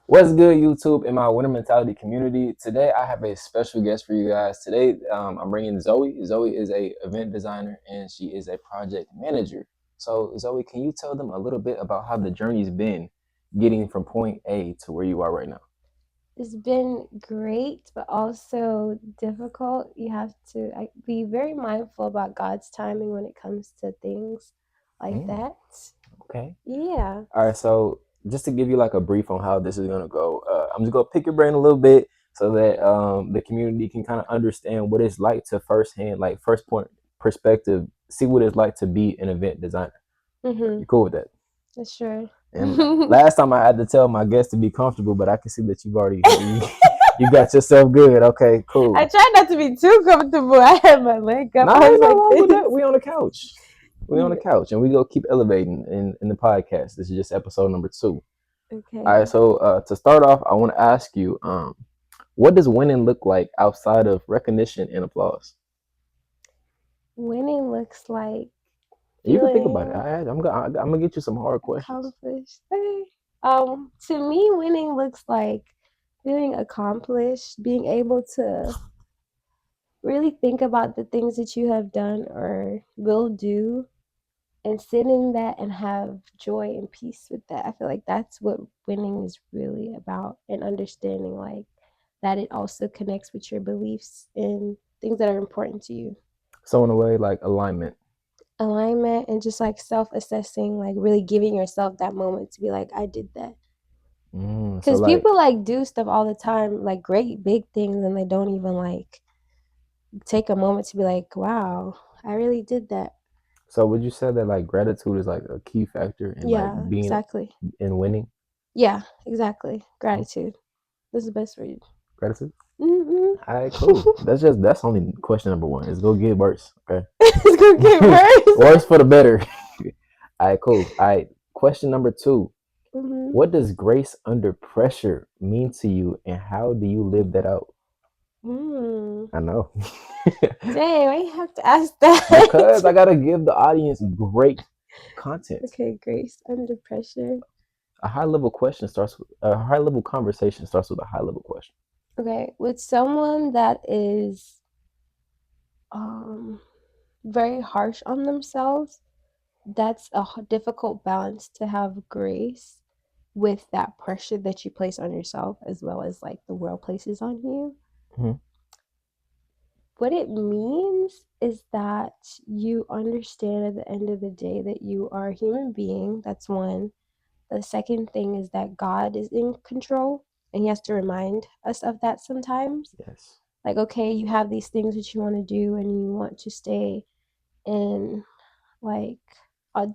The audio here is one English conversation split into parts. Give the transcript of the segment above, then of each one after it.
What's good, YouTube, and my winner mentality community? Today, I have a special guest for you guys. Today, I'm bringing Zoe. Zoe is a event designer and she is a project manager. So, Zoe, can you tell them a little bit about how the journey's been getting from point A to where you are right now? It's been great, but also difficult. You have to be very mindful about God's timing when it comes to things like Mm, that. okay. Yeah. All right. So, just to give you like a brief on how this is gonna go, I'm just gonna pick your brain a little bit so that the community can kind of understand what it's like to firsthand, like first point perspective, see what it's like to be an event designer. Mhm. You cool with that? Sure. And last time I had to tell my guests to be comfortable, but I can see that you've already you got yourself good. Okay, I cool. try not to be too comfortable. I have my leg up. No, I ain't was nothing like wrong with that. this. We on the couch. We on the couch, and we go keep elevating in the podcast. This is just episode number 2. All right. Okay. So to start off, I want to ask you, what does winning look like outside of recognition and applause? Winning looks like You can think about it. feeling I'm gonna get you some hard questions. accomplished. Okay. To me, winning looks like feeling accomplished, being able to really think about the things that you have done or will do and sit in that and have joy and peace with that. I feel like that's what winning is really about, and understanding like that it also connects with your beliefs and things that are important to you. So in a way, like alignment. Alignment and just like self-assessing, like really giving yourself that moment to be like, I did that. So Because like, people like do stuff all the time, like great big things, and they don't even like take a moment to be like, wow, I really did that. so would you say that like gratitude is like a key factor in like Yeah, being exactly. in winning? Yeah, exactly. Oh, Gratitude. This is the best word. gratitude. Mm-hmm. All right, cool. That's only question number one. It's go get worse. Okay, It's gonna get worse worse. for the better. All right, cool. All right, question number 2. Mm-hmm. What does grace under pressure mean to you, and how do you live that out? Mm. I know. Dang, why you have to ask that? Because I gotta give the audience great content. Okay, Grace, under pressure. A high level conversation starts with a high level question. Okay, with someone that is um very harsh on themselves, that's a difficult balance to have grace with that pressure that you place on yourself as well as like the world places on you. Mhm. What it means is that you understand at the end of the day that you are a human being. That's one. The second thing is that God is in control, and He has to remind us of that sometimes. Yes. Like, okay, you have these things that you want to do, and you want to stay in like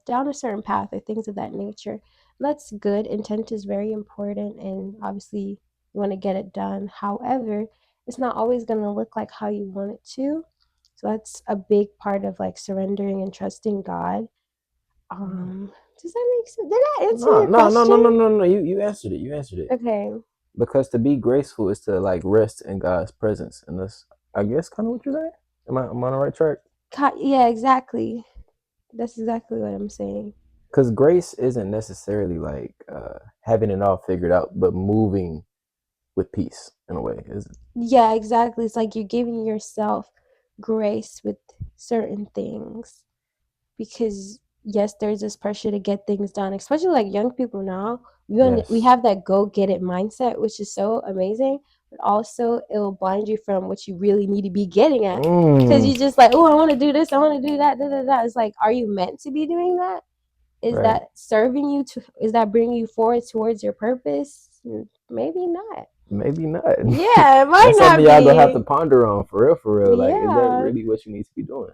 down a certain path or things of that nature. That's good. Intent is very important, and obviously, you want to get it done. However, it's not always going to look like how you want it to. So that's a big part of like surrendering and trusting God. Does that make sense? Did I answer No, your no, no, no, no, question? no, no. You answered it. You answered it. Okay. Because to be graceful is to like rest in God's presence, and that's I guess kind of what you're saying. Am I on the right track? Yeah, exactly. That's exactly what I'm saying. Because grace isn't necessarily like having it all figured out, but moving with peace in a way. Is Yeah, exactly. It's like you're giving yourself grace with certain things because yes, there's this pressure to get things done, especially like young people now. We yes. have that go get it mindset, which is so amazing, but also it will blind you from what you really need to be getting at because Mm, you just like, oh, I want to do this, I want to do that, da, da, da. It's like, are you meant to be doing that? Is right. that serving you to? Is that bringing you forward towards your purpose? Maybe not. Maybe not. Yeah, it might That's something not y'all gonna have to be. ponder on for real, for real. Like, is that Yeah, really what you need to be doing?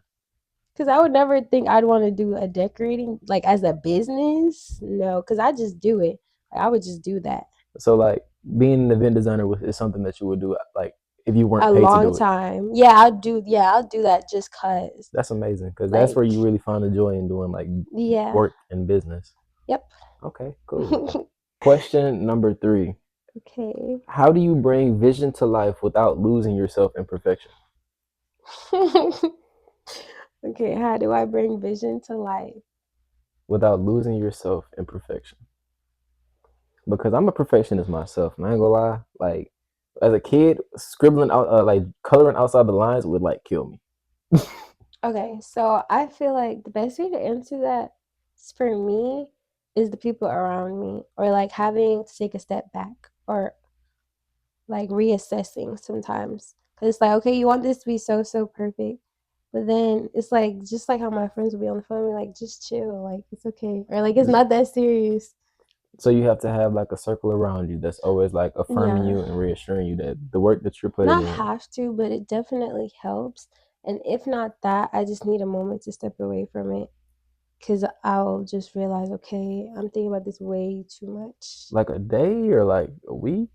because I would never think I'd want to do a decorating like as a business. No, because I just do it. Like, I would just do that So, like, being an event designer is something that you would do, like, if you weren't a paid to long do it. time. Yeah, I'll do. Yeah, I'll do that just cause. That's amazing because that's where Like, you really find the joy in doing like yeah. work and business. Yep. Okay, cool. Question number 3. Okay. How do you bring vision to life without losing yourself in perfection? Okay. How do I bring vision to life? Without losing yourself in perfection. because I'm a perfectionist myself, and I ain't gonna lie. Like as a kid, scribbling out, like coloring outside the lines would like kill me. Okay, so I feel like the best way to answer that for me is the people around me, or like having to take a step back, or like reassessing sometimes. Because it's like, okay, you want this to be so, so perfect. But then it's like, just like how my friends will be on the phone, like, just chill, like, it's okay. Or like, it's not that serious. So you have to have like a circle around you that's always like affirming Yeah. you and reassuring you that the work that you're putting Not in. have to, but it definitely helps. And if not that, I just need a moment to step away from it. Because I'll just realize, okay, I'm thinking about this way too much. Like a day or like a week?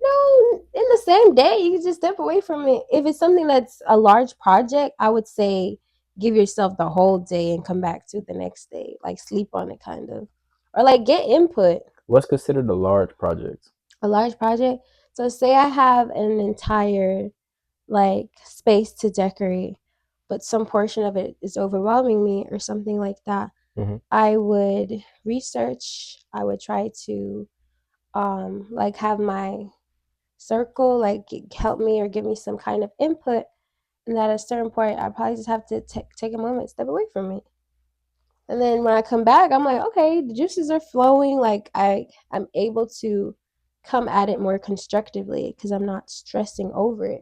No, in the same day, you can just step away from it. If it's something that's a large project, I would say give yourself the whole day and come back to it the next day. Like sleep on it, kind of. Or like get input. What's considered a large project? A large project. So, say I have an entire like space to decorate, but some portion of it is overwhelming me or something like that. Hmm. I would research, I would try to like have my circle like help me or give me some kind of input, and at a certain point I probably just have to take a moment, step away from it, and then when I come back I'm like, okay, the juices are flowing, like I'm able to come at it more constructively because I'm not stressing over it.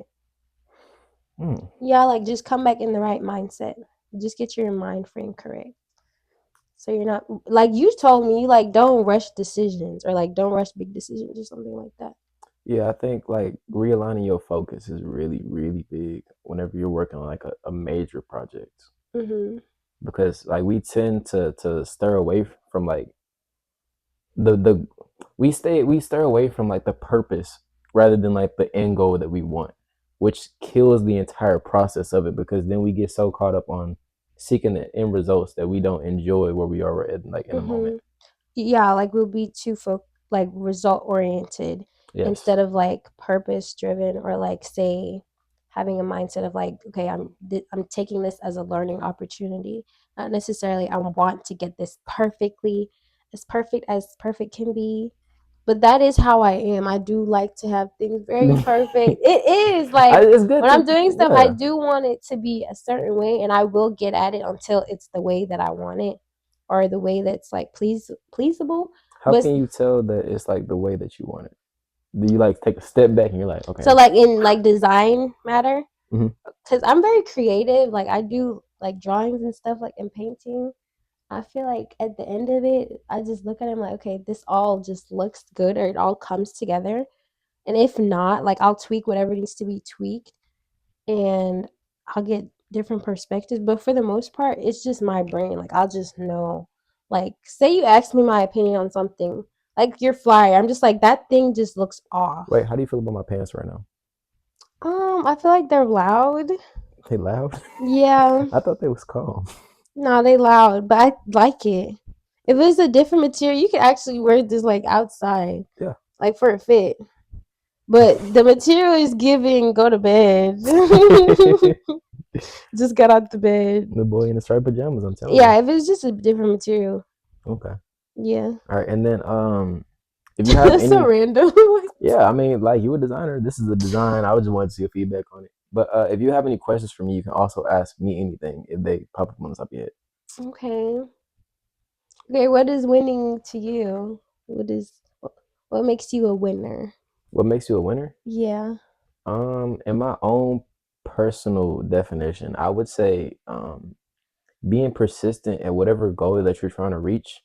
Hmm. Yeah, like just come back in the right mindset, just get your mind frame correct, so you're not like you told me, like don't rush decisions or like don't rush big decisions or something like that. Yeah, I think like realigning your focus is really, really big whenever you're working on like a major project. Mm-hmm. Because like we tend to stir away from like the we stir away from like the purpose rather than like the end goal that we want, which kills the entire process of it because then we get so caught up on seeking the end results that we don't enjoy where we are at, like in a moment. Mm-hmm. Yeah, like we'll be too like result oriented Yes. instead of like purpose driven, or like say having a mindset of like, okay, I'm taking this as a learning opportunity, not necessarily I want to get this perfectly as perfect can be. But that is how I am. I do like to have things very perfect. It is like It's good when to, I'm doing stuff, I yeah. do want it to be a certain way, and I will get at it until it's the way that I want it, or the way that's like pleasable. How But can you tell that it's like the way that you want it? Do you like take a step back and you're like, so okay, like in like design matter, hmm, because I'm very creative. Like I do like drawings and stuff, like in painting. I feel like at the end of it, I just look at it, I'm like, okay, this all just looks good, or it all comes together. And if not, like I'll tweak whatever needs to be tweaked, and I'll get different perspectives. But for the most part, it's just my brain. Like I'll just know. Like say you ask me my opinion on something, like your flyer, I'm just like that thing just looks off. wait, how do you feel about my pants right now? I feel like they're loud. They loud? Yeah, I thought they was calm. no, they loud, but I like it. If it's a different material, you could actually wear this like outside, Yeah. like for a fit. But the material is giving go to bed. The Just got out the bed. boy in the striped pajamas, I'm telling you. Yeah, if it's just a different material. Okay. Yeah. All right, and then if you have That's so any, random. yeah, I mean, like you a designer. This is a design. I would just want to see your feedback on it. But if you have any questions for me, you can also ask me anything if they pop up on the top of your head. Okay. Okay, what is winning to you? What makes you a winner? What makes you a winner? Yeah. In my own personal definition, I would say being persistent at whatever goal that you're trying to reach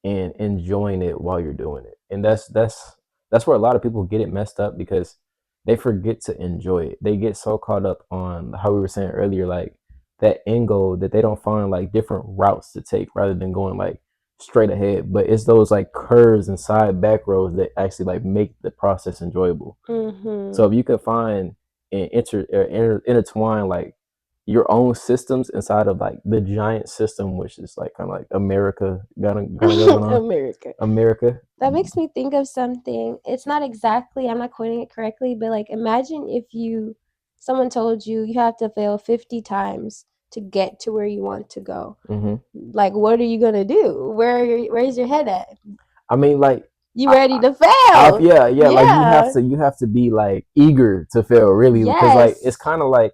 and enjoying it while you're doing it. And that's where a lot of people get it messed up because they forget to enjoy it. They get so caught up on how we were saying earlier, like that end goal that they don't find like different routes to take rather than going like straight ahead. But it's those like curves and side back roads that actually like make the process enjoyable. So Mhm. if you can find and intertwine like your own systems inside of like the giant system, which is like kind of like America, kind of going on America. America. That makes me think of something. It's not exactly, I'm not quoting it correctly, but like imagine if someone told you you have to fail 50 times to get to where you want to go. Hmm. Like what are you going to do? Where's your head at? I mean, like You I, ready to I fail? yeah, like Yeah. you have to be like eager to fail, really, because like it's Yes. kind of like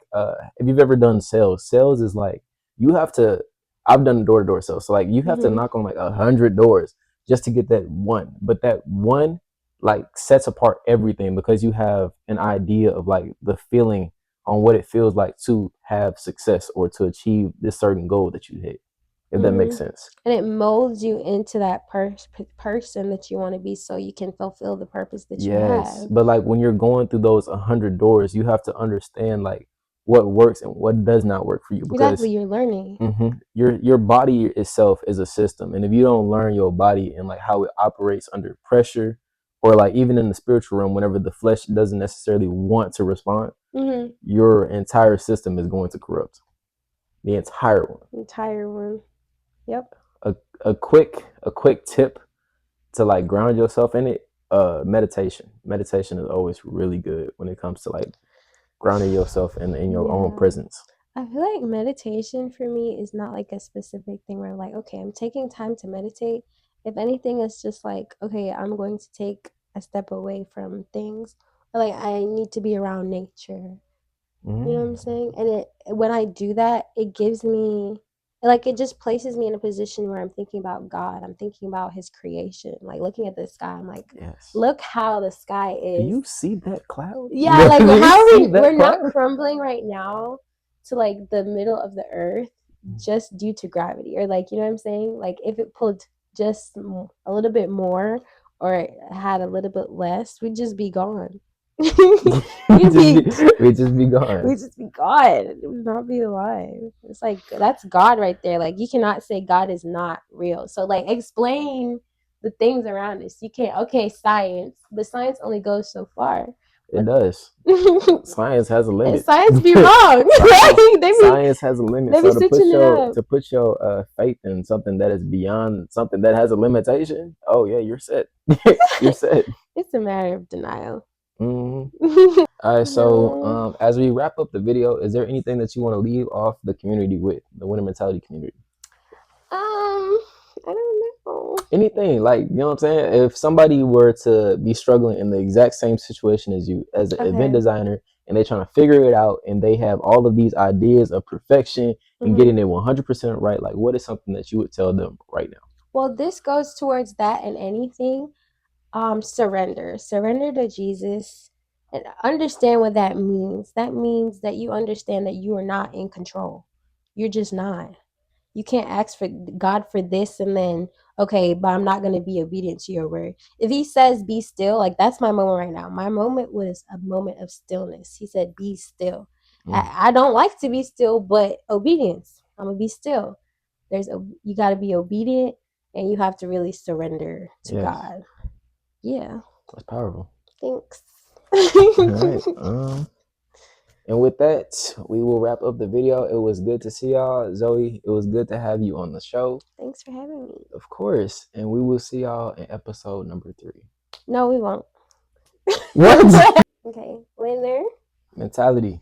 if you've ever done sales is like you have to. I've done door to door sales, so like you have to Mhm. knock on like 100 doors just to get that one. But that one like sets apart everything because you have an idea of like the feeling on what it feels like to have success or to achieve this certain goal that you hit. If that makes Mhm. sense. And it molds you into that person that you want to be, so you can fulfill the purpose that you Yes, have. but like when you're going through those 100 doors, you have to understand like what works and what does not work for you Exactly. because You're learning. your body itself is a system, and if you don't learn your body and like how it operates under pressure, or like even in the spiritual realm, whenever the flesh doesn't necessarily want to respond, Mhm. your entire system is going to corrupt. The entire one. Entire one. Yep. A a quick tip to like ground yourself in it. Meditation is always really good when it comes to like grounding yourself in your own Yeah. presence. I feel like meditation for me is not like a specific thing where I'm like, okay, I'm taking time to meditate. If anything, it's just like, okay, I'm going to take a step away from things. Like, I need to be around nature. You know what I'm Mm. saying? And it when I do that, it gives me like it just places me in a position where I'm thinking about God. I'm thinking about his creation. Like looking at the sky, I'm like, Yes. look how the sky Do is. you see that cloud? Yeah, like Do you how see we're that not cloud? crumbling right now to like the middle of the earth just due to gravity, or like, you know what I'm saying? Like if it pulled just a little bit more or it had a little bit less, we'd just be gone. we we'd just be be we just be gone. we just be God. It would not be alive. It's like that's God right there. Like you cannot say God is not real. So like explain the things around us. You can't. Okay, science, but science only goes so far. It But does. Science has a and limit. science be wrong, science right? science has a limit. They be So switching it up. to put your faith in something that is beyond something that has a limitation, oh yeah, you're set. You're set. It's a matter of denial. Hmm. All right. So No. as we wrap up the video, is there anything that you want to leave off the community with, the winner mentality community? I don't know. Anything, like, you know what I'm saying? If somebody were to be struggling in the exact same situation as you as an event Okay. designer, and they're trying to figure it out, and they have all of these ideas of perfection and Hmm. getting it 100% right, like what is something that you would tell them right now? Well, this goes towards that and anything. Surrender to Jesus, and understand what that means. That means that you understand that you are not in control. You're just not. You can't ask for God for this and then, okay, but I'm not going to be obedient to your word. If he says be still, like that's my moment right now. My moment was a moment of stillness. He said be still. Mm, I don't like to be still, but obedience, I'm gonna be still. You got to be obedient, and you have to really surrender to yes, God. Yeah. that's powerful. Thanks. All right. And with that, we will wrap up the video. It was good to see y'all, Zoe. It was good to have you on the show, Thanks for having me. of course. And we will see y'all in episode number 3. No, we won't. What? Okay, winner. Mentality.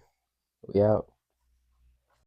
We out.